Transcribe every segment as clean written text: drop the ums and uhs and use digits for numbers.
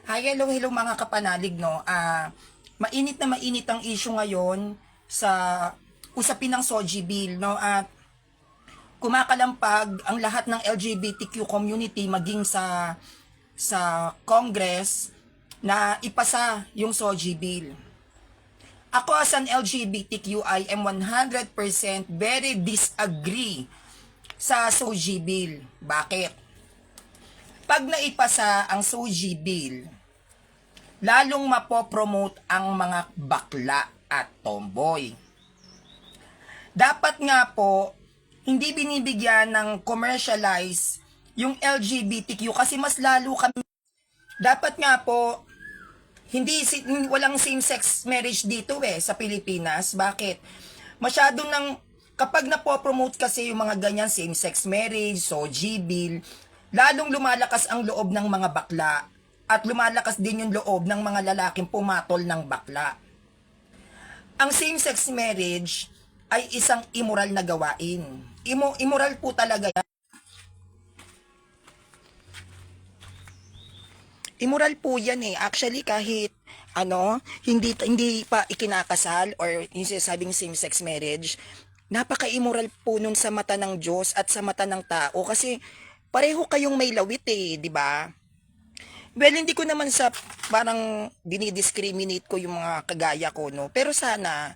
Hi, hello mga kapanalig, no? Mainit na mainit ang issue ngayon sa usapin ng SOGI bill, no? At kumakalampag ang lahat ng LGBTQ community maging sa Congress na ipasa yung SOGI bill. Ako as an LGBTQ, I am 100% very disagree sa SOGI bill. Bakit? Pag naipasa ang SOGI bill, lalong mapopromote ang mga bakla at tomboy. Dapat nga po, hindi binibigyan ng commercialize yung LGBTQ kasi mas lalo kami. Dapat nga po, walang same-sex marriage dito sa Pilipinas. Bakit? Masyado nang, kapag napopromote kasi yung mga ganyan same-sex marriage, SOGI bill, lalong lumalakas ang loob ng mga bakla at lumalakas din yung loob ng mga lalaking pumatol ng bakla. Ang same-sex marriage ay isang immoral na gawain. Immoral po talaga yan. Immoral po yan Actually, kahit hindi pa ikinakasal or yung sinasabing same-sex marriage, napaka-immoral po nun sa mata ng Diyos at sa mata ng tao kasi pareho kayong may lawit di ba? Well, hindi ko naman sa parang dinidiscriminate ko yung mga kagaya ko, no? Pero sana,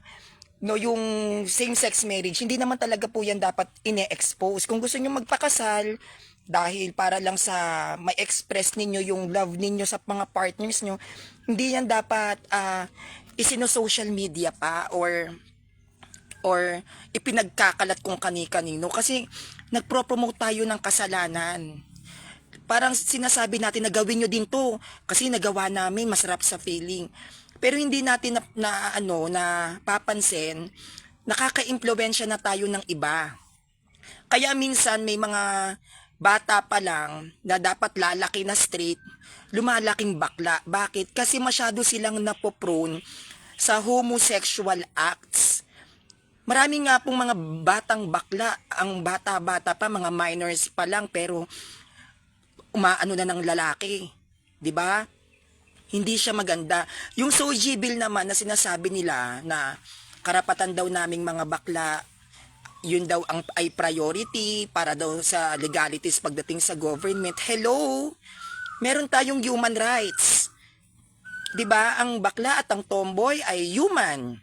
no, yung same-sex marriage, hindi naman talaga po yan dapat ine-expose. Kung gusto nyo magpakasal, dahil para lang sa ma-express ninyo yung love ninyo sa mga partners nyo, hindi yan dapat isino-social media pa or ipinagkakalat kung kani-kanino. Kasi nagpro-promote tayo ng kasalanan. Parang sinasabi natin na gawin nyo din to kasi nagawa namin, masarap sa feeling. Pero hindi natin na papansin, nakaka-impluwensya na tayo ng iba. Kaya minsan may mga bata pa lang na dapat lalaki na straight, lumalaking bakla. Bakit? Kasi masyado silang napoprone sa homosexual acts. Marami nga pong mga batang bakla, ang bata-bata pa, mga minors pa lang, pero umaano na ng lalaki, 'di ba? Hindi siya maganda. Yung SOGI bill naman na sinasabi nila na karapatan daw naming mga bakla, yun daw ay priority para daw sa legalities pagdating sa government. Hello, meron tayong human rights, 'di ba? Ang bakla at ang tomboy ay human.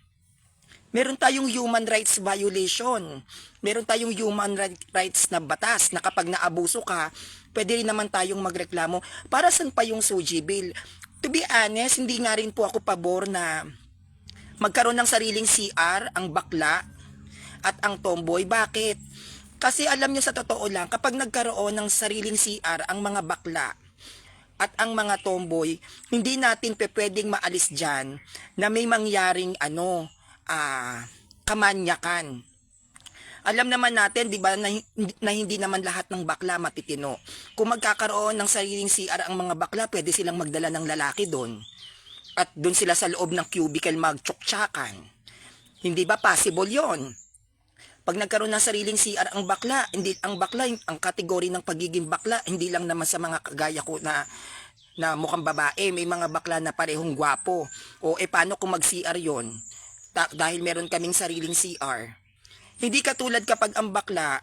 Meron tayong human rights violation. Meron tayong human rights na batas na kapag naabuso ka, pwede rin naman tayong magreklamo. Para saan pa yung SOGI bill? To be honest, hindi nga rin po ako pabor na magkaroon ng sariling CR ang bakla at ang tomboy. Bakit? Kasi alam nyo sa totoo lang, kapag nagkaroon ng sariling CR ang mga bakla at ang mga tomboy, hindi natin pwedeng maalis dyan na may mangyaring kamanyakan. Alam naman natin, 'di ba, na hindi naman lahat ng bakla matitino. Kung magkakaroon ng sariling CR ang mga bakla, pwede silang magdala ng lalaki doon. At doon sila sa loob ng cubicle magtsuktsakan. Hindi ba possible 'yon? Pag nagkaroon ng sariling CR ang bakla, ang kategory ng pagiging bakla, hindi lang naman sa mga kagaya ko na mukhang babae, may mga bakla na parehong gwapo. O paano kung mag-CR 'yon? Dahil meron kaming sariling CR. Hindi katulad kapag ang bakla,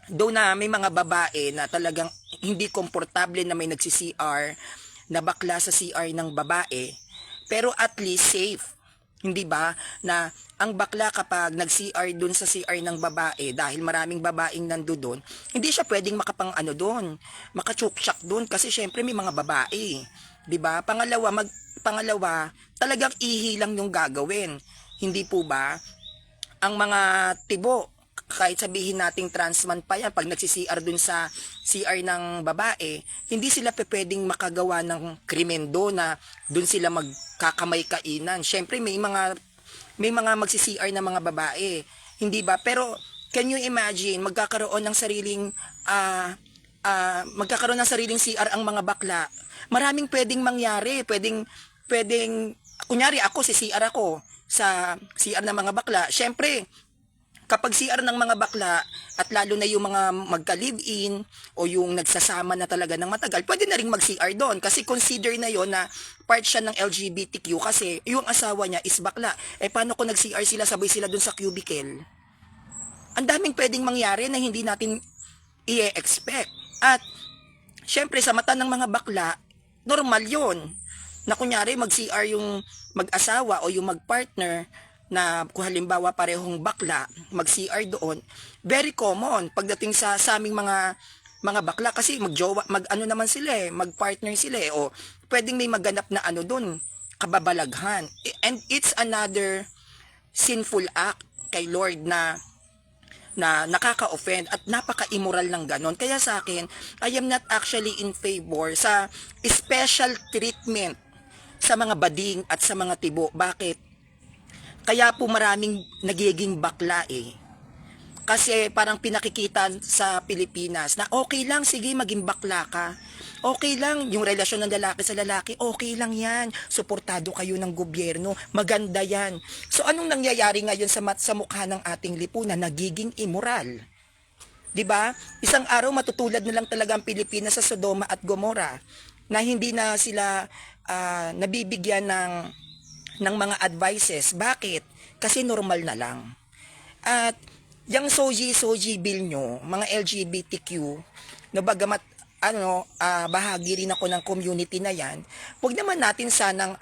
though na may mga babae na talagang hindi komportable na may nagsi-CR, na bakla sa CR ng babae, pero at least safe. Hindi ba? Na ang bakla kapag nag-CR dun sa CR ng babae, dahil maraming babaeng nandoon, hindi siya pwedeng doon, makachuksyak doon kasi syempre may mga babae. 'Di ba? Pangalawa, talagang ihi lang yung gagawin. Hindi po ba? Ang mga tibo, kahit sabihin nating transman pa yan, pag nagsi-CR dun sa CR ng babae, hindi sila pwedeng makagawa ng krimen do na dun sila magkakamay-kainan. Syempre may mga magsi-CR na mga babae, hindi ba? Pero can you imagine magkakaroon ng sariling CR ang mga bakla? Maraming pwedeng mangyari, pwedeng kunyari ako si CR ako sa CR ng mga bakla. Syempre, kapag CR ng mga bakla at lalo na yung mga magka-live-in o yung nagsasama na talaga ng matagal, pwede na rin mag-CR doon kasi consider na yon na part siya ng LGBTQ kasi yung asawa niya is bakla. Eh paano kung nag-CR sila, sabay sila doon sa cubicle? Ang daming pwedeng mangyari na hindi natin i-expect. At syempre sa mata ng mga bakla, normal yon na kunyari mag-CR yung mag-asawa o yung mag-partner na kung halimbawa parehong bakla, mag-CR doon, very common pagdating sa aming mga bakla kasi magjowa, mag-ano naman sila mag-partner sila o pwedeng may maganap na ano doon, kababalaghan. And it's another sinful act kay Lord na nakaka-offend at napaka-immoral ng ganon. Kaya sa akin, I am not actually in favor sa special treatment sa mga bading at sa mga tibo. Bakit? Kaya po maraming nagiging bakla Kasi parang pinakikita sa Pilipinas na okay lang, sige maging bakla ka. Okay lang, yung relasyon ng lalaki sa lalaki, okay lang yan. Suportado kayo ng gobyerno, maganda yan. So anong nangyayari ngayon sa mukha ng ating lipunan? Nagiging immoral. 'Di ba? Isang araw matutulad na lang talaga ang Pilipinas sa Sodoma at Gomora na hindi na sila nabibigyan ng mga advices. Bakit? Kasi normal na lang. At yung soji bill nyo, mga LGBTQ, na bagamat bahagi rin ako ng community na yan, huwag naman natin sanang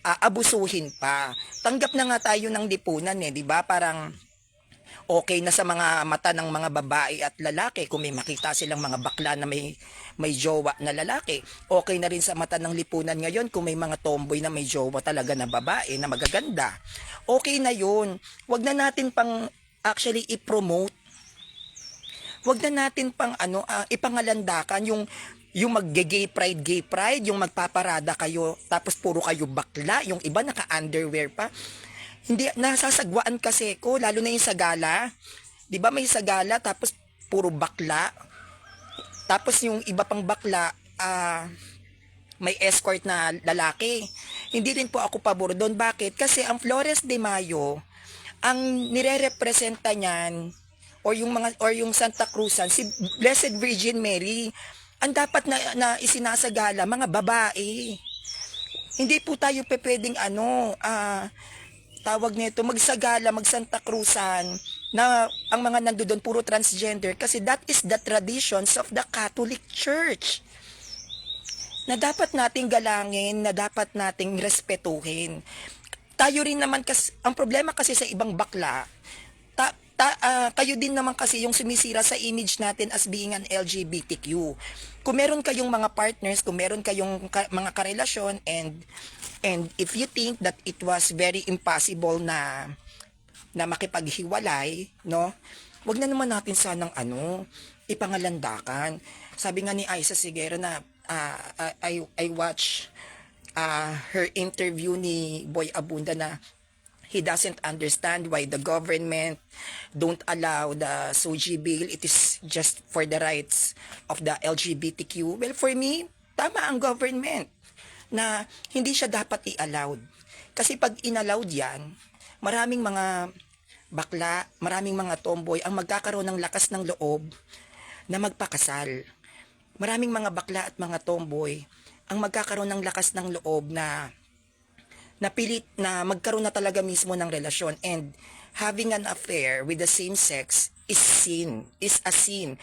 abusuhin pa. Tanggap na nga tayo ng lipunan di ba? Parang okay na sa mga mata ng mga babae at lalaki kung may makita silang mga bakla na may jowa na lalaki. Okay na rin sa mata ng lipunan ngayon kung may mga tomboy na may jowa talaga na babae na magaganda. Okay na yun. Huwag na natin pang actually i-promote. Huwag na natin pang ipangalandakan yung mag-gay pride, yung magpaparada kayo tapos puro kayo bakla, yung iba naka-underwear pa. Hindi, nasasagwaan kasi ko, lalo na yung sa gala. 'Di ba may sa gala tapos puro bakla. Tapos yung iba pang bakla, may escort na lalaki. Hindi rin po ako pabor doon. Bakit? Kasi ang Flores de Mayo, ang nire-representa niyan or yung Santa Cruzan, si Blessed Virgin Mary, ang dapat na isinasagala mga babae. Hindi po tayo pwedeng tawag nito magsagala, mag-Santa Cruzan na ang mga nandoon puro transgender kasi that is the traditions of the Catholic Church na dapat nating galangin, na dapat nating respetuhin. Tayo rin naman kasi, ang problema kasi sa ibang bakla, kayo din naman kasi yung sumisira sa image natin as being an LGBTQ. Kung meron kayong mga partners, kung meron kayong mga karelasyon, and if you think that it was very impossible na makipaghiwalay, no? Wag na naman natin sanang ipangalandakan. Sabi nga ni Aiza Sigero na I watch her interview ni Boy Abunda na he doesn't understand why the government don't allow the SOGI bill. It is just for the rights of the LGBTQ. Well, for me, tama ang government na hindi siya dapat i-allowed. Kasi pag in-allowed yan, maraming mga bakla, maraming mga tomboy ang magkakaroon ng lakas ng loob na magpakasal. Maraming mga bakla at mga tomboy ang magkakaroon ng lakas ng loob na pilit na magkaroon na talaga mismo ng relasyon, and having an affair with the same sex is a sin.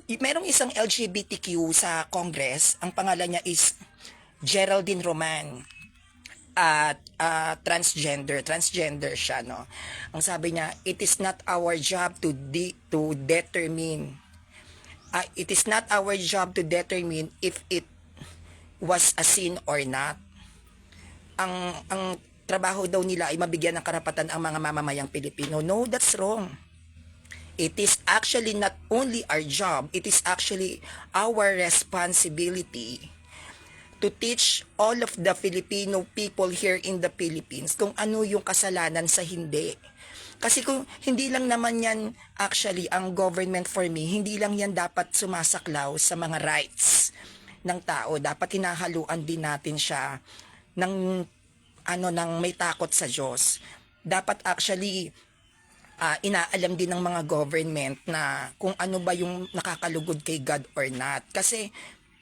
Merong isang LGBTQ sa Congress, ang pangalan niya is Geraldine Roman at transgender siya, no. Ang sabi niya, it is not our job to determine it is not our job to determine if it was a sin or not. Ang trabaho daw nila ay mabigyan ng karapatan ang mga mamamayang Pilipino. No, that's wrong. It is actually not only our job, it is actually our responsibility to teach all of the Filipino people here in the Philippines kung ano yung kasalanan sa hindi. Kasi kung hindi lang naman yan, actually, ang government for me, hindi lang yan dapat sumasaklaw sa mga rights ng tao. Dapat hinahaluan din natin siya ng may takot sa Diyos. Dapat actually inaalam din ng mga government na kung ano ba yung nakakalugod kay God or not. Kasi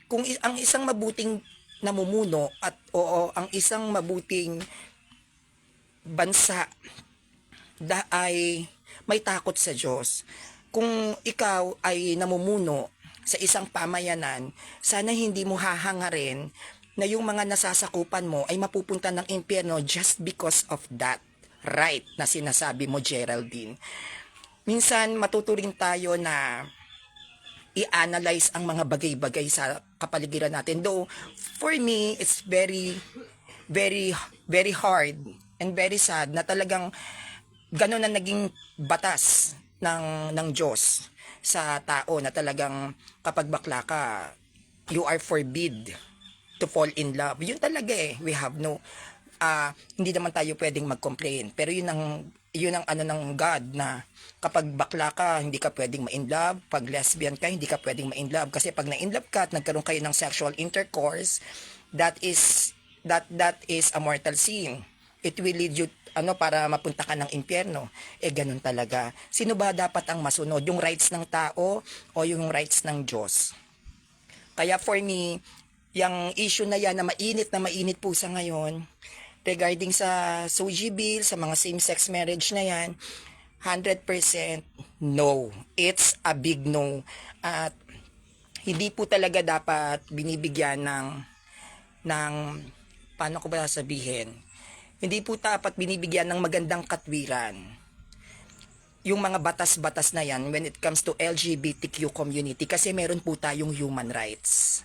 kung ang isang mabuting namumuno at ang isang mabuting bansa ay may takot sa Diyos. Kung ikaw ay namumuno sa isang pamayanan, sana hindi mo hahangarin na yung mga nasasakupan mo ay mapupunta ng impyerno just because of that right na sinasabi mo, Geraldine. Minsan matuturing tayo na i-analyze ang mga bagay-bagay sa kapaligiran natin. Though, for me, it's very, very, very hard and very sad na talagang gano'n na naging batas ng Diyos sa tao na talagang kapag bakla ka, you are forbid to fall in love. Yun talaga we have no, hindi naman tayo pwedeng mag-complain. Pero yun ang ano ng God na kapag bakla ka, hindi ka pwedeng ma-in love. Pag lesbian ka, hindi ka pwedeng ma-in love. Kasi pag na-in love ka at nagkaroon kayo ng sexual intercourse, that is a mortal sin. It will lead you para mapunta ka ng impyerno. Ganun talaga. Sino ba dapat ang masunod? Yung rights ng tao o yung rights ng Diyos? Kaya for me, yung issue na yan na mainit po sa ngayon, regarding sa SOGI bill, sa mga same-sex marriage na yan, 100% no. It's a big no. At hindi po talaga dapat binibigyan ng paano ko ba sabihin? Hindi po dapat binibigyan ng magandang katwiran yung mga batas-batas na yan when it comes to LGBTQ community kasi meron po tayong human rights.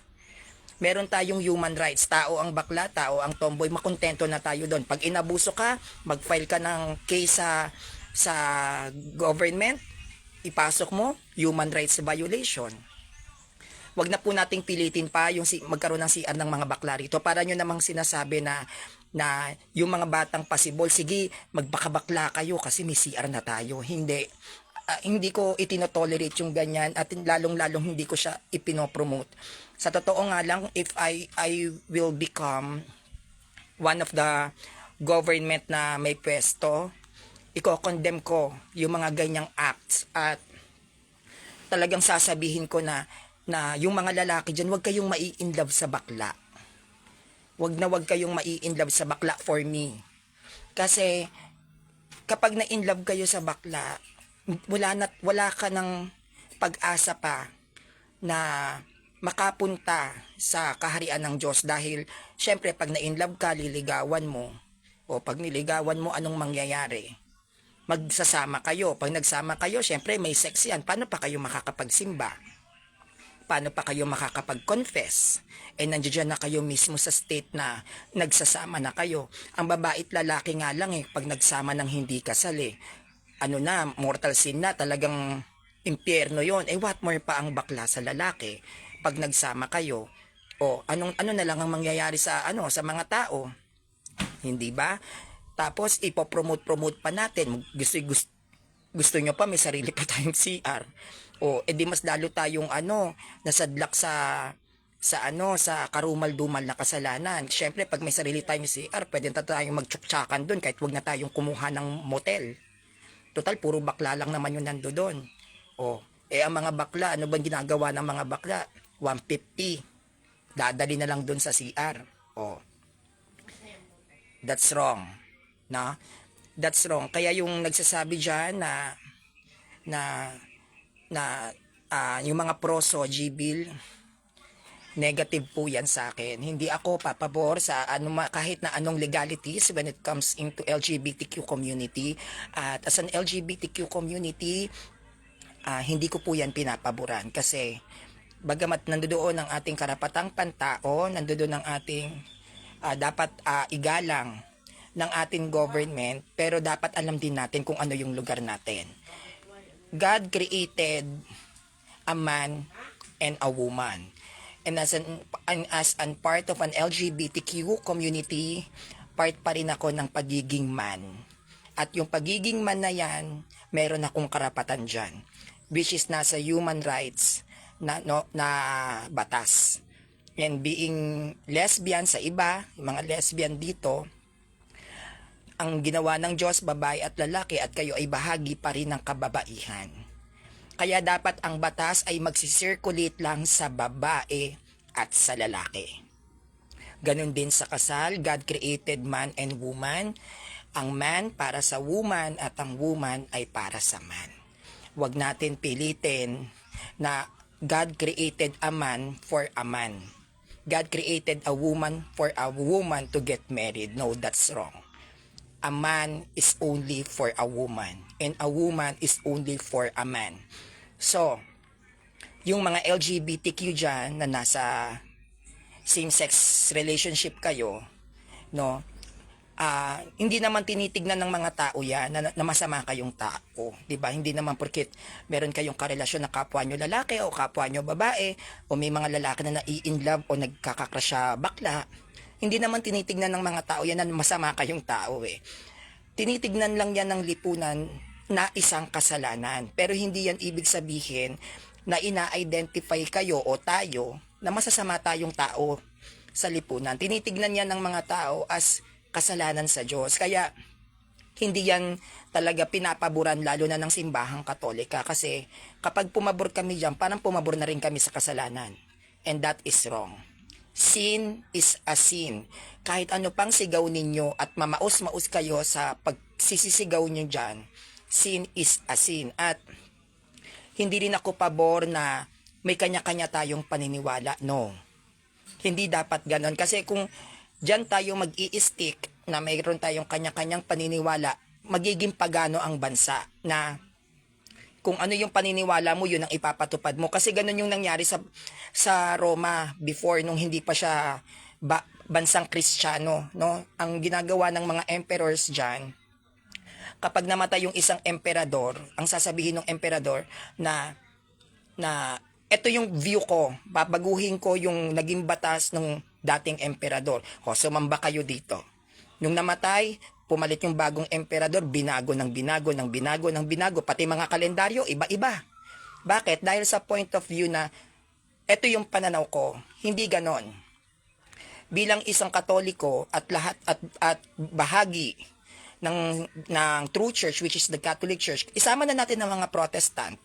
Meron tayong human rights. Tao ang bakla, tao ang tomboy, makontento na tayo doon. Pag inabuso ka, mag-file ka ng case sa government, ipasok mo, human rights violation. Wag na po nating pilitin pa yung magkaroon ng CR ng mga bakla rito. Para nyo namang sinasabi na yung mga batang pasibol, sige, magbakabakla kayo kasi may CR na tayo. Hindi ko itinotolerate yung ganyan at lalong-lalong hindi ko siya ipinopromote. Sa totoo nga lang, if I will become one of the government na may pwesto, iko-condemn ko yung mga ganyang acts at talagang sasabihin ko na yung mga lalaki dyan, huwag kayong mai-inlove sa bakla. Huwag kayong mai-inlove sa bakla for me. Kasi kapag na-inlove kayo sa bakla, wala ka ng pag-asa pa na makapunta sa kaharian ng Diyos dahil syempre pag na-inlove ka, liligawan mo o pag niligawan mo, anong mangyayari? Magsasama kayo. Pag nagsama kayo, syempre may sex yan. Paano pa kayo makakapagsimba? Paano pa kayo makakapag-confess? Nandiyan na kayo mismo sa state na nagsasama na kayo. Ang babae at lalaki nga lang pag nagsama ng hindi kasal mortal sin na, talagang impyerno yon. What more pa ang bakla sa lalaki pag nagsama kayo? Ano na lang ang mangyayari sa mga tao? Hindi ba? Tapos ipopromote pa natin. Gusto nyo pa may sarili pa tayong CR. Di mas lalo tayong nasadlak sa karumal-dumal na kasalanan. Syempre, pag may sarili tayong CR, pwede tayong magtsuktsakan doon kahit wag na tayong kumuha ng motel. Total, puro bakla lang naman yung nando doon. Ang mga bakla, ano bang ginagawa ng mga bakla? 150. Dadali na lang doon sa CR. That's wrong. No? That's wrong. Kaya yung nagsasabi dyan yung mga pro-SOGI bill, negative po yan sa akin. Hindi ako papabor sa kahit na anong legalities when it comes into LGBTQ community. At as an LGBTQ community, hindi ko po yan pinapaboran kasi bagamat nandoon ang ating karapatang pantao, nandoon ang ating dapat igalang ng ating government, pero dapat alam din natin kung ano yung lugar natin. God created a man and a woman. And as an part of an LGBTQ community, part pa rin ako ng pagiging man. At yung pagiging man na yan, meron akong karapatan dyan, which is nasa human rights na batas. And being lesbian sa iba, yung mga lesbian dito, Ang ginawa ng Diyos, babae at lalaki, at kayo ay bahagi pa rin ng kababaihan. Kaya dapat ang batas ay magsisirculate lang sa babae at sa lalaki. Ganon din sa kasal, God created man and woman. Ang man para sa woman at ang woman ay para sa man. Huwag natin pilitin na God created a man for a man. God created a woman for a woman to get married. No, that's wrong. A man is only for a woman and a woman is only for a man. So, yung mga LGBTQ dyan na nasa same-sex relationship kayo, no, hindi naman tinitignan ng mga tao yan na masama kayong tao, 'di ba? Hindi naman porket meron kayong karelasyon na kapwa nyo lalaki o kapwa nyo babae o may mga lalaki na nai-in love o nagkakakrush sa bakla, hindi naman tinitignan ng mga tao yan na masama kayong tao eh. Tinitignan lang yan ng lipunan na isang kasalanan. Pero hindi yan ibig sabihin na ina-identify kayo o tayo na masasama tayong tao sa lipunan. Tinitignan yan ng mga tao as kasalanan sa Diyos. Kaya hindi yan talaga pinapaboran lalo na ng simbahang Katolika kasi kapag pumabor kami dyan, parang pumabor na rin kami sa kasalanan. And that is wrong. Sin is a sin. Kahit ano pang sigaw ninyo at mamaos-maos kayo sa pagsisisigaw nyo dyan, sin is a sin. At hindi rin ako pabor na may kanya-kanya tayong paniniwala. No. Hindi dapat ganon. Kasi kung dyan tayo mag-i-stick na mayroon tayong kanya-kanyang paniniwala, magiging pagano ang bansa na kung ano yung paniniwala mo, yun ang ipapatupad mo. Kasi ganun yung nangyari sa Roma before nung hindi pa siya bansang Kristiyano, no? Ang ginagawa ng mga emperors dyan, kapag namatay yung isang emperador, ang sasabihin ng emperador na ito yung view ko, babaguhin ko yung naging batas ng dating emperador. O, sumamba kayo dito. Nung namatay, pumalit yung bagong emperador, binago, pati mga kalendaryo, iba-iba. Bakit? Dahil sa point of view na, ito yung pananaw ko, hindi ganon. Bilang isang Katoliko at bahagi ng true church, which is the Catholic Church, isama na natin ng mga Protestant,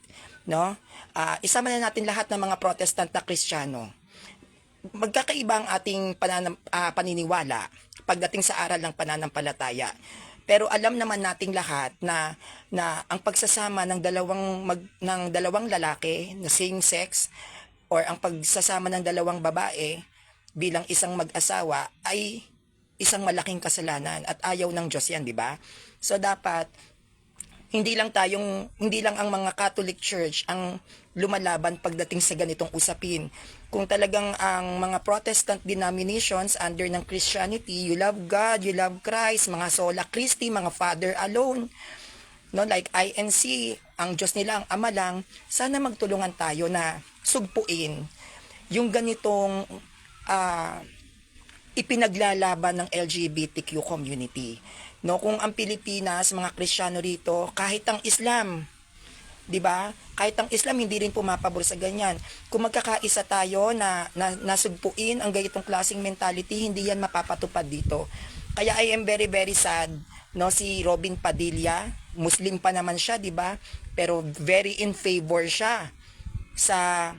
no? Isama na natin lahat ng mga Protestant na Kristiyano. Magkakaiba ang ating paniniwala pagdating sa aral ng pananampalataya. Pero alam naman nating lahat na ang pagsasama ng dalawang lalaki na same sex or ang pagsasama ng dalawang babae bilang isang mag-asawa ay isang malaking kasalanan at ayaw ng Diyos yan, di ba? So dapat hindi lang ang mga Catholic Church ang lumalaban pagdating sa ganitong usapin. Kung talagang ang mga Protestant denominations under ng Christianity, you love God, you love Christ, mga sola Christi, mga Father alone, no, like INC, ang Diyos nila ang Ama lang, sana magtulungan tayo na sugpuin yung ganitong ipinaglalaban ng LGBTQ community. No, kung ang Pilipinas, mga Kristiyano rito, kahit ang Islam, 'di ba? Kahit ang Islam hindi rin pumapabor sa ganyan. Kung magkakaisa tayo na nasugpuin ang ganitong klaseng mentality, hindi yan mapapatupad dito. Kaya I am very very sad, no, si Robin Padilla, Muslim pa naman siya, 'di ba? Pero very in favor siya sa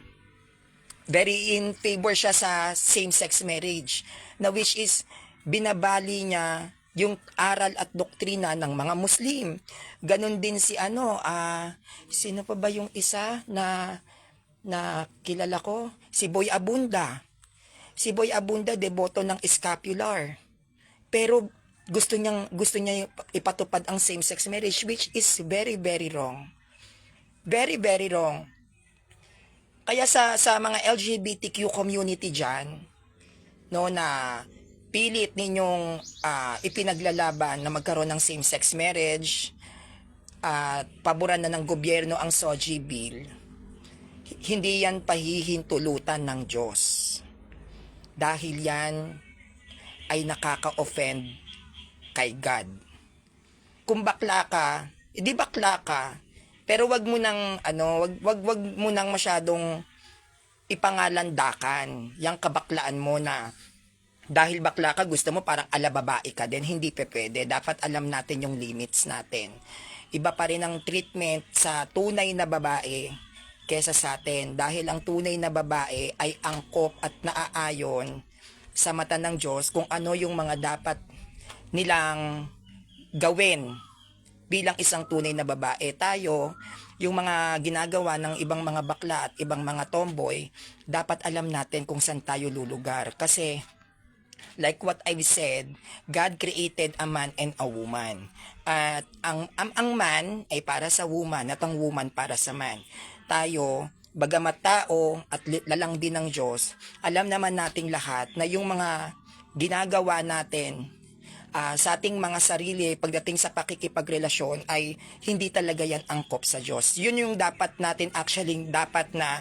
same-sex marriage, na which is binabali niya yung aral at doktrina ng mga Muslim. Ganon din si sino pa ba yung isa na kilala ko? Si Boy Abunda. Si Boy Abunda, deboto ng scapular. Pero gusto niya ipatupad ang same-sex marriage, which is very, very wrong. Very, very wrong. Kaya sa mga LGBTQ community dyan, no, na pilit ninyong ipinaglalaban na magkaroon ng same-sex marriage at paboran na ng gobyerno ang SOGI bill, hindi yan pahihintulutan ng Diyos. Dahil yan ay nakaka-offend kay God. Kung bakla ka, di bakla ka, pero wag mo nang masyadong ipangalandakan yang kabaklaan mo na dahil bakla ka, gusto mo parang alababae ka din, hindi pe pwede. Dapat alam natin yung limits natin. Iba pa rin ang treatment sa tunay na babae kesa sa atin. Dahil ang tunay na babae ay angkop at naaayon sa mata ng Diyos kung ano yung mga dapat nilang gawin bilang isang tunay na babae. Tayo, yung mga ginagawa ng ibang mga bakla at ibang mga tomboy, dapat alam natin kung saan tayo lulugar. Kasi like what I've said, God created a man and a woman. At ang man ay para sa woman at ang woman para sa man. Tayo, bagamat tao at lalang din ng Diyos, alam naman nating lahat na yung mga ginagawa natin sa ating mga sarili pagdating sa pakikipagrelasyon ay hindi talaga yan angkop sa Diyos. Yun yung dapat natin actually dapat na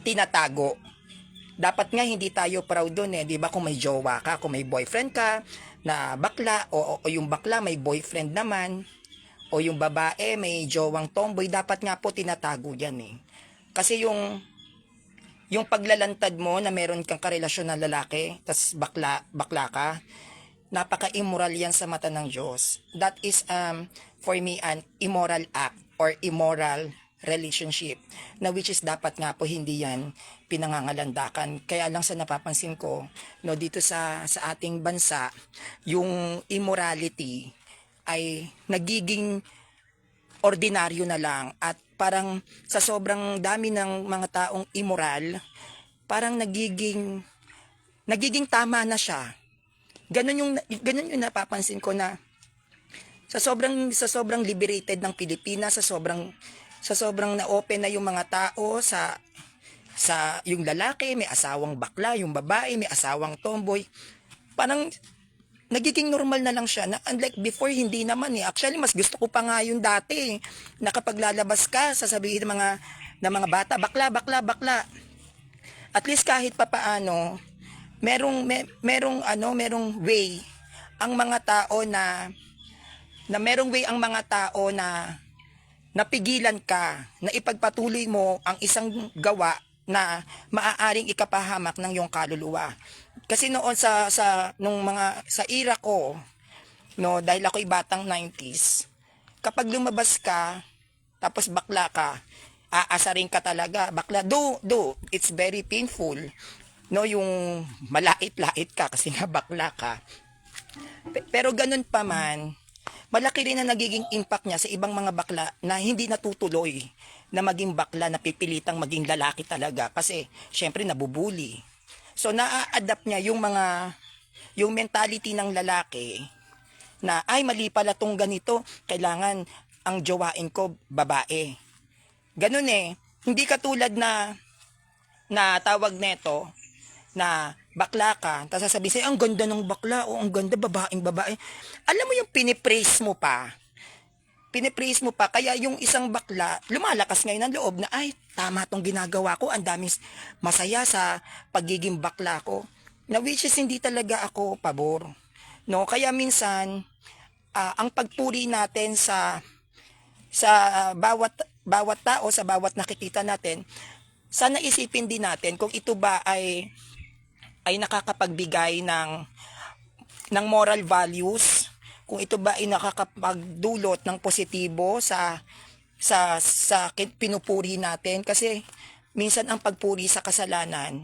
tinatago. Dapat nga hindi tayo proud doon 'di ba? Kung may jowa ka, kung may boyfriend ka na bakla o yung bakla may boyfriend naman o yung babae may jowang tomboy, dapat nga po tinatago 'yan Kasi yung paglalantad mo na meron kang karelasyon na lalaki, tas bakla ka, napaka-immoral 'yan sa mata ng Diyos. That is for me an immoral act or immoral relationship na which is dapat nga po hindi yan pinangangalandakan. Kaya lang sa napapansin ko dito sa ating bansa, yung immorality ay nagiging ordinaryo na lang at parang sa sobrang dami ng mga taong immoral, parang nagiging tama na siya. Ganun yung napapansin ko na sa sobrang liberated ng Pilipinas, sa sobrang na-open na yung mga tao sa yung lalaki may asawang bakla, yung babae may asawang tomboy. Parang nagiging normal na lang siya na unlike before hindi naman Actually mas gusto ko pa nga yung dati na kapag lalabas ka sasabihin ng mga bata bakla. At least kahit papaano merong way ang mga tao na napigilan ka na ipagpatuloy mo ang isang gawa na maaaring ikapahamak ng iyong kaluluwa. Kasi noon sa era ko, dahil ako'y batang 90s, kapag lumabas ka tapos bakla ka, aasarin ka talaga. Bakla, it's very painful. Yung malait-lait ka kasi nga bakla ka. Pero ganun pa man, malaki rin na nagiging impact niya sa ibang mga bakla na hindi natutuloy na maging bakla, na pipilitang maging lalaki talaga kasi syempre nabubuli. So na-adapt niya yung mentality ng lalaki na ay mali pala tong ganito, kailangan ang jowain ko babae. Ganun hindi katulad na tawag neto na bakla ka, tapos sasabihin sa'yo, ang ganda ng bakla, o ang ganda, babaeng babae. Alam mo yung pinipraise mo pa, kaya yung isang bakla, lumalakas ngayon ang loob na, ay, tama tong ginagawa ko, ang daming masaya sa pagiging bakla ko, na which is hindi talaga ako pabor. Kaya minsan, ang pagpuri natin sa bawat tao, sa bawat nakikita natin, sana isipin din natin kung ito ba ay nakakapagbigay ng moral values, kung ito ba ay nakakapagdulot ng positibo sa pinupuri natin. Kasi minsan ang pagpuri sa kasalanan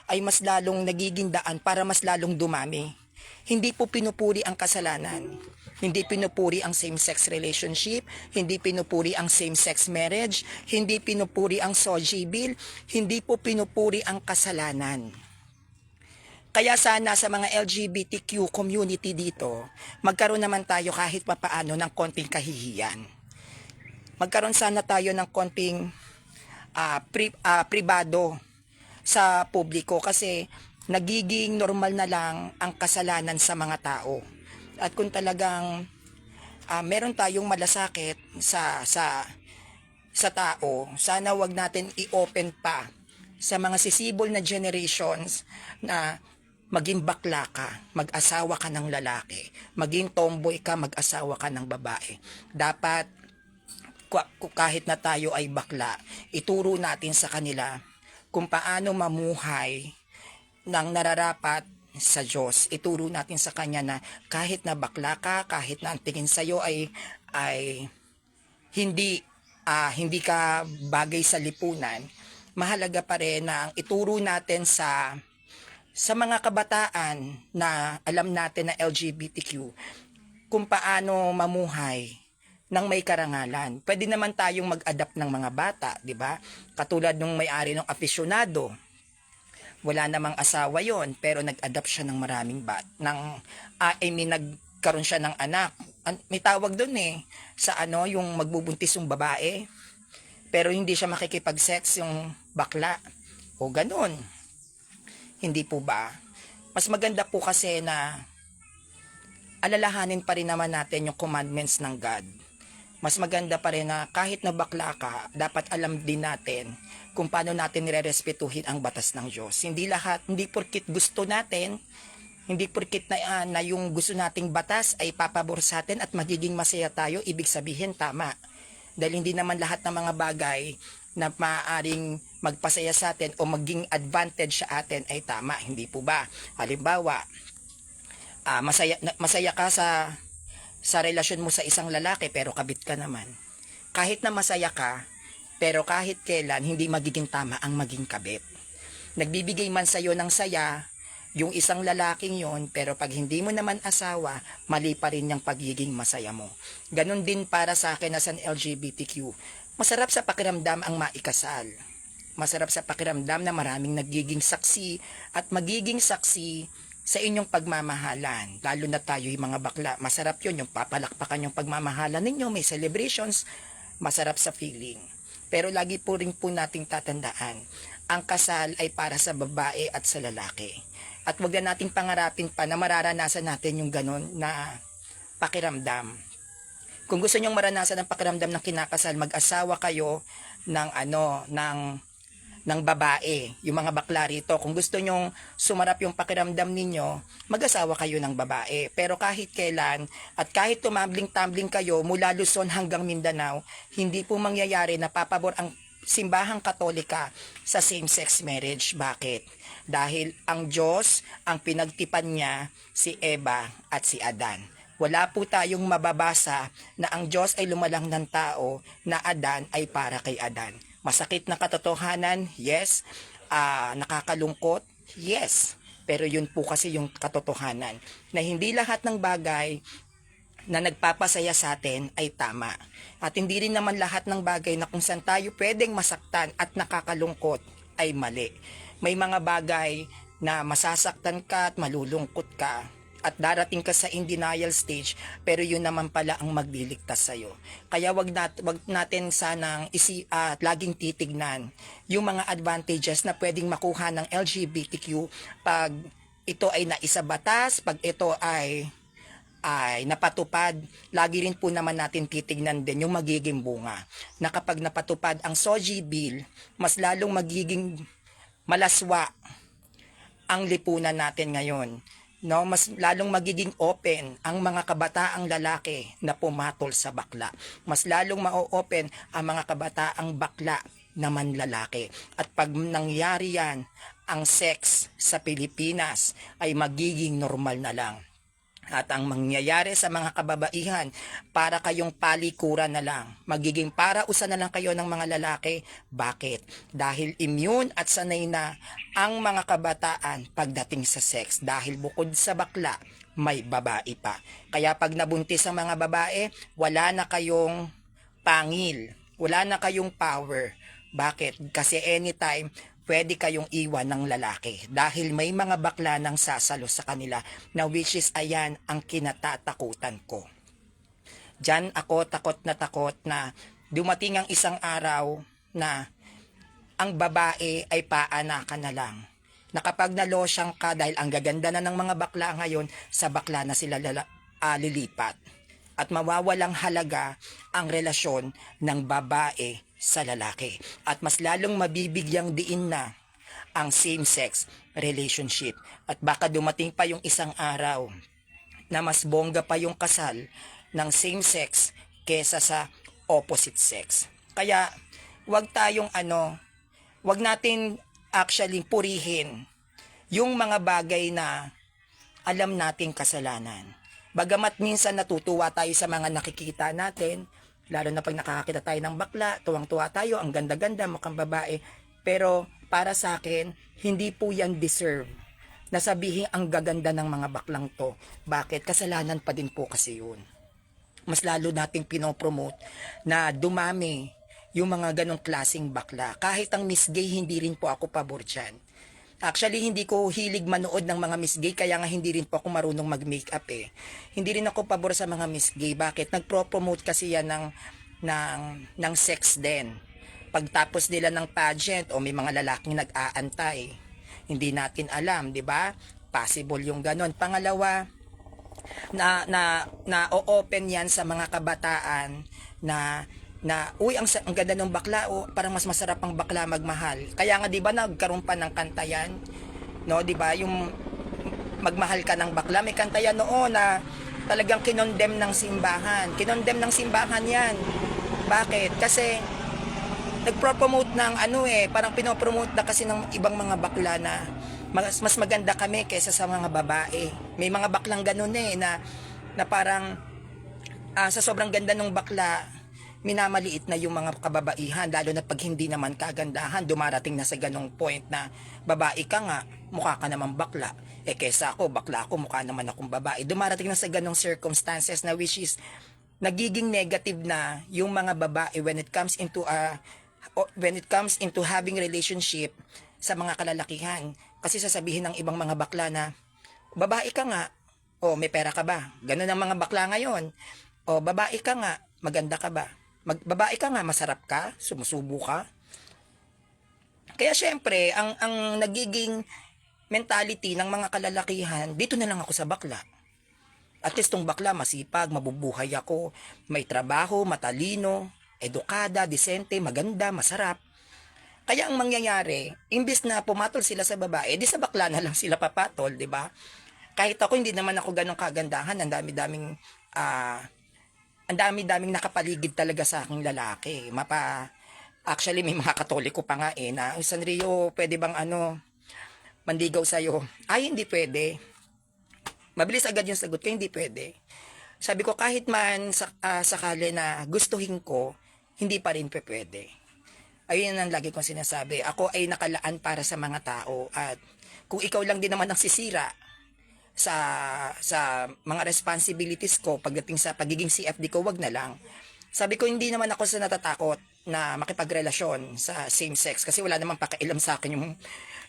ay mas lalong nagiging daan para mas lalong dumami. Hindi po pinupuri ang kasalanan. Hindi pinupuri ang same-sex relationship, hindi pinupuri ang same-sex marriage, hindi pinupuri ang SOGI bill, hindi po pinupuri ang kasalanan. Kaya sana sa mga LGBTQ community dito, magkaroon naman tayo kahit papaano ng konting kahihiyan. Magkaroon sana tayo ng konting pribado sa publiko kasi nagiging normal na lang ang kasalanan sa mga tao. At kung talagang meron tayong malasakit sa tao, sana wag natin i-open pa sa mga sisibol na generations na maging bakla ka, mag-asawa ka ng lalaki, maging tomboy ka, mag-asawa ka ng babae. Dapat kahit na tayo ay bakla, ituro natin sa kanila kung paano mamuhay ng nararapat sa Diyos. Ituro natin sa Kanya na kahit na bakla ka, kahit na ang tingin sa'yo ay hindi ka bagay sa lipunan, mahalaga pa rin na ang ituro natin sa mga kabataan na alam natin na LGBTQ kung paano mamuhay ng may karangalan. Pwede naman tayong mag-adapt ng mga bata, di ba? Katulad nung may-ari ng afisyonado, wala namang asawa yon pero nag-adapt siya ng maraming nagkaroon siya ng anak. May tawag doon sa yung magbubuntis yung babae, pero hindi siya makikipag-sex yung bakla. O ganun. Hindi po ba? Mas maganda po kasi na alalahanin pa rin naman natin yung commandments ng God. Mas maganda pa rin na kahit na bakla ka, dapat alam din natin kung paano natin nirerespetuhin ang batas ng Diyos. Hindi porkit gusto natin, hindi porkit na yung gusto nating batas ay papabor sa atin at magiging masaya tayo, ibig sabihin tama. Dahil hindi naman lahat ng mga bagay na maaaring magpasaya sa atin o maging advantage sa atin ay tama, hindi po ba? Halimbawa, masaya ka sa relasyon mo sa isang lalaki pero kabit ka naman. Kahit na masaya ka, pero kahit kailan hindi magiging tama ang maging kabit. Nagbibigay man sa'yo ng saya yung isang lalaking yon, pero pag hindi mo naman asawa, mali pa rin yung pagiging masaya mo. Ganon din para sa akin as an LGBTQ. Masarap sa pakiramdam ang maikasal. Masarap sa pakiramdam na maraming nagiging saksi at magiging saksi sa inyong pagmamahalan. Lalo na tayo yung mga bakla. Masarap yun, yung papalakpakan yung pagmamahalan ninyo, may celebrations, masarap sa feeling. Pero lagi po rin po nating tatandaan, ang kasal ay para sa babae at sa lalaki. At wag na nating pangarapin pa na mararanasan natin yung ganon na pakiramdam. Kung gusto nyong maranasan ang pakiramdam ng kinakasal, mag-asawa kayo ng babae, yung mga bakla rito. Kung gusto nyong sumarap yung pakiramdam ninyo, mag-asawa kayo ng babae. Pero kahit kailan, at kahit tumambling-tambling kayo mula Luzon hanggang Mindanao, hindi po mangyayari na papabor ang simbahang Katolika sa same-sex marriage. Bakit? Dahil ang Diyos, ang pinagtipan niya si Eva at si Adan. Wala po tayong mababasa na ang Diyos ay lumalang ng tao na Adan ay para kay Adan. Masakit na katotohanan, yes. Nakakalungkot, yes. Pero yun po kasi yung katotohanan. Na hindi lahat ng bagay na nagpapasaya sa atin ay tama. At hindi rin naman lahat ng bagay na kung saan tayo pwedeng masaktan at nakakalungkot ay mali. May mga bagay na masasaktan ka at malulungkot ka at darating ka sa in denial stage, pero yun naman pala ang magliligtas sa'yo. Kaya wag natin sanang laging titignan yung mga advantages na pwedeng makuha ng LGBTQ pag ito ay naisabatas, pag ito ay napatupad. Lagi rin po naman natin titignan din yung magiging bunga. Na kapag napatupad ang SOGI bill, mas lalong magiging malaswa ang lipunan natin ngayon. No, mas lalong magiging open ang mga kabataang lalaki na pumatol sa bakla. Mas lalong ma-open ang mga kabataang bakla na manlalaki. At pag nangyari yan, ang sex sa Pilipinas ay magiging normal na lang. At ang mangyayari sa mga kababaihan, para kayong palikuran na lang. Magiging parausan na lang kayo ng mga lalaki. Bakit? Dahil immune at sanay na ang mga kabataan pagdating sa sex. Dahil bukod sa bakla, may babae pa. Kaya pag nabuntis ang mga babae, wala na kayong pangil. Wala na kayong power. Bakit? Kasi anytime, pwede kayong iwan ng lalaki dahil may mga bakla nang sasalo sa kanila na which is ayan ang kinatatakutan ko. Diyan ako takot na dumating ang isang araw na ang babae ay paanakan na lang. Na kapag nalosyang ka dahil ang gaganda na ng mga bakla ngayon, sa bakla na sila lilipat. At mawawalang halaga ang relasyon ng babae sa lalaki. At mas lalong mabibigyang diin na ang same-sex relationship. At baka dumating pa yung isang araw na mas bongga pa yung kasal ng same-sex kesa sa opposite sex. Kaya wag natin actually purihin yung mga bagay na alam nating kasalanan. Bagamat minsan natutuwa tayo sa mga nakikita natin, lalo na pag nakakakita tayo ng bakla, tuwang-tuwa tayo, ang ganda-ganda, mukhang babae. Pero para sa akin, hindi po yan deserve na sabihin ang gaganda ng mga baklang to. Bakit? Kasalanan pa din po kasi yun. Mas lalo nating pinopromote na dumami yung mga ganong klaseng bakla. Kahit ang Miss Gay, hindi rin po ako pabor dyan. Actually, hindi ko hilig manood ng mga Miss Gay, kaya nga hindi rin po ako marunong mag-makeup eh. Hindi rin ako pabor sa mga Miss Gay. Bakit? Nagpro-promote kasi yan ng sex din. Pagtapos nila ng pageant, o may mga lalaking nag-aantay. Hindi natin alam, di ba? Possible yung ganon. Pangalawa, na-open yan sa mga kabataan uy, ang ganda ng bakla, parang mas masarap ang bakla magmahal. Kaya nga 'di ba nagkaroon pa ng kanta yan, no, 'di ba? Yung magmahal ka ng bakla, may kanta yan noon na talagang kinondem ng simbahan. Kinondem ng simbahan 'yan. Bakit? Kasi nagpro-promote ng parang pinopromote na kasi ng ibang mga bakla na mas maganda kami kaysa sa mga babae. May mga baklang ganun na parang sa sobrang ganda ng bakla, minamaliit na yung mga kababaihan, lalo na pag hindi naman kagandahan, dumarating na sa ganong point na babae ka nga, mukha ka naman bakla. Kesa ako, bakla ako, mukha naman akong babae. Dumarating na sa ganong circumstances na which is nagiging negative na yung mga babae when it comes into having relationship sa mga kalalakihan. Kasi sasabihin ng ibang mga bakla na, babae ka nga, may pera ka ba? Ganun ang mga bakla ngayon. Babae ka nga, maganda ka ba? Babae ka nga, masarap ka, sumusubo ka. Kaya syempre, ang nagiging mentality ng mga kalalakihan, dito na lang ako sa bakla. At least tong bakla, masipag, mabubuhay ako, may trabaho, matalino, edukada, disente, maganda, masarap. Kaya ang mangyayari, imbis na pumatol sila sa babae, di sa bakla na lang sila papatol, di ba? Kahit ako, hindi naman ako ganong kagandahan, ang dami-daming nakapaligid talaga sa aking lalaki. Actually, may mga Katoliko pa nga na, Sanrio, pwede bang mandigaw sa'yo? Ay, hindi pwede. Mabilis agad yung sagot ko, hindi pwede. Sabi ko, kahit man sakali na gustuhin ko, hindi pa rin pwede. Ayun ang lagi kong sinasabi. Ako ay nakalaan para sa mga tao. At kung ikaw lang din naman ang sisira sa mga responsibilities ko pagdating sa pagiging CFD ko, wag na lang. Sabi ko, hindi naman ako natatakot na makipagrelasyon sa same sex kasi wala namang pakialam sa akin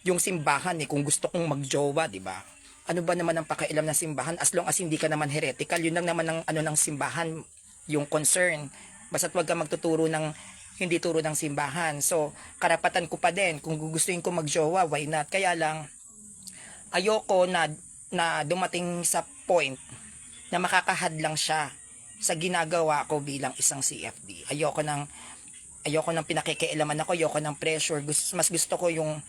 yung simbahan kung gusto kong magjowa, di ba? Ano ba naman ang pakialam ng simbahan as long as hindi ka naman heretical? Yun lang naman ang ng simbahan, yung concern. Basta't wag ka magtuturo ng hindi turo ng simbahan. So, karapatan ko pa din kung gustuin ko magjowa, why not? Kaya lang ayoko na dumating sa point na makakahadlang siya sa ginagawa ko bilang isang CFD. Ayoko nang pinakikialaman ako, ayoko ng pressure. Mas gusto ko yung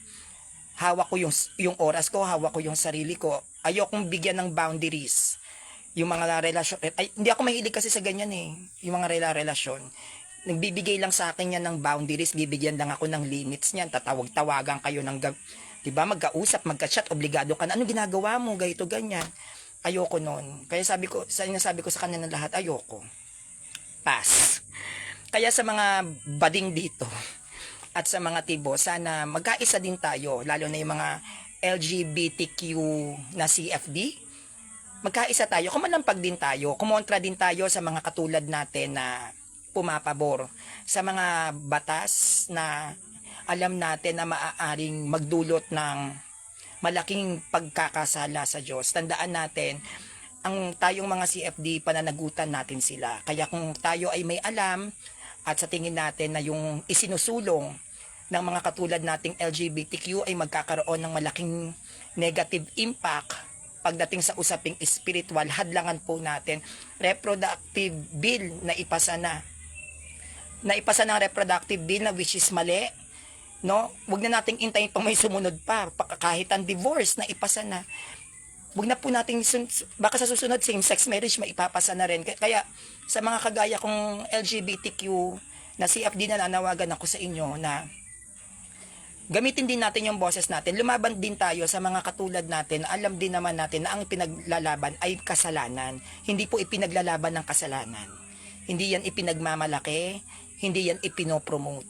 hawak ko yung oras ko, hawak ko yung sarili ko. Ayokong bigyan ng boundaries yung mga relasyon. Hindi ako mahilig kasi sa ganyan yung mga relasyon. Nagbibigay lang sa akin yan ng boundaries, bibigyan lang ako ng limits niyan. Tatawag-tawagan kayo ng diba, magkausap, magka-chat, obligado ka na. Ano ginagawa mo? Ganito, ganyan. Ayoko nun. Kaya sabi ko sa kanila lahat, ayoko. Pass. Kaya sa mga bading dito, at sa mga tibo, sana magkaisa din tayo, lalo na yung mga LGBTQ na CFD. Magkaisa tayo, kumalampag din tayo, kumontra din tayo sa mga katulad natin na pumapabor sa mga batas na alam natin na maaaring magdulot ng malaking pagkakasala sa Diyos. Tandaan natin, tayong mga CFD, pananagutan natin sila. Kaya kung tayo ay may alam at sa tingin natin na yung isinusulong ng mga katulad nating LGBTQ ay magkakaroon ng malaking negative impact pagdating sa usaping spiritual, hadlangan po natin. Reproductive bill na ipasa ng reproductive bill na which is mali. No? Huwag na nating intayin pang may sumunod pa. Kahit ang divorce na ipasa na. Huwag na po nating, baka sa susunod same-sex marriage maipapasa na rin. Kaya sa mga kagaya kong LGBTQ na CFD, na nanawagan ako sa inyo na gamitin din natin yung boses natin. Lumaban din tayo sa mga katulad natin. Alam din naman natin na ang pinaglalaban ay kasalanan. Hindi po ipinaglalaban ng kasalanan. Hindi yan ipinagmamalaki, hindi yan ipinopromote.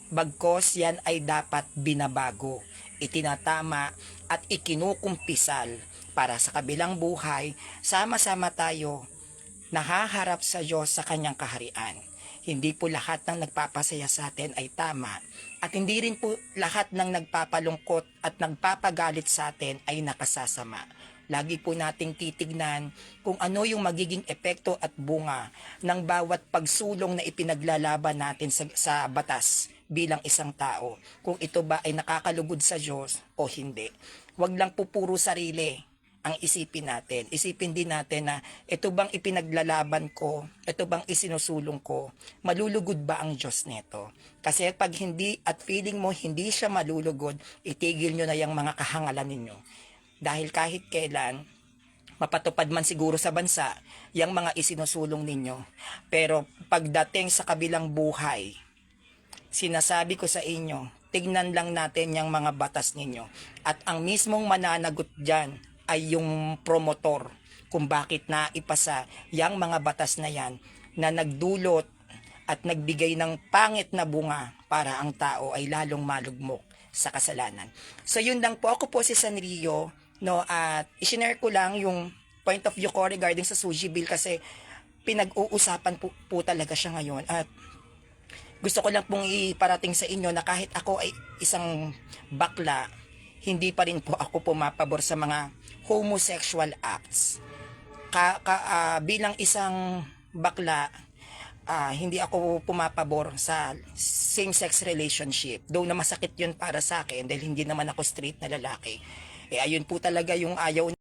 Bagkos yan ay dapat binabago, itinatama at ikinukumpisal para sa kabilang buhay, sama-sama tayo nahaharap sa Diyos sa kanyang kaharian. Hindi po lahat ng nagpapasaya sa atin ay tama at hindi rin po lahat ng nagpapalungkot at nagpapagalit sa atin ay nakasasama. Lagi po nating titignan kung ano yung magiging epekto at bunga ng bawat pagsulong na ipinaglalaban natin sa batas bilang isang tao. Kung ito ba ay nakakalugod sa Diyos o hindi. Huwag lang po puro sarili ang isipin natin. Isipin din natin na ito bang ipinaglalaban ko, ito bang isinusulong ko, malulugod ba ang Diyos neto? Kasi pag hindi at feeling mo hindi siya malulugod, itigil nyo na yung mga kahangalan ninyo. Dahil kahit kailan, mapatupad man siguro sa bansa, yung mga isinusulong ninyo. Pero pagdating sa kabilang buhay, sinasabi ko sa inyo, tignan lang natin yung mga batas ninyo. At ang mismong mananagot dyan ay yung promotor kung bakit naipasa yung mga batas na yan na nagdulot at nagbigay ng pangit na bunga para ang tao ay lalong malugmok sa kasalanan. So yun lang po, ako po si Sanrio, no, at i-share ko lang yung point of view ko regarding sa Suji Bill kasi pinag-uusapan po talaga siya ngayon at gusto ko lang pong iparating sa inyo na kahit ako ay isang bakla, hindi pa rin po ako pumapabor sa mga homosexual acts. Bilang isang bakla, hindi ako pumapabor sa same-sex relationship. Though na masakit yun para sa akin dahil hindi naman ako straight na lalaki. Ayun po talaga yung ayaw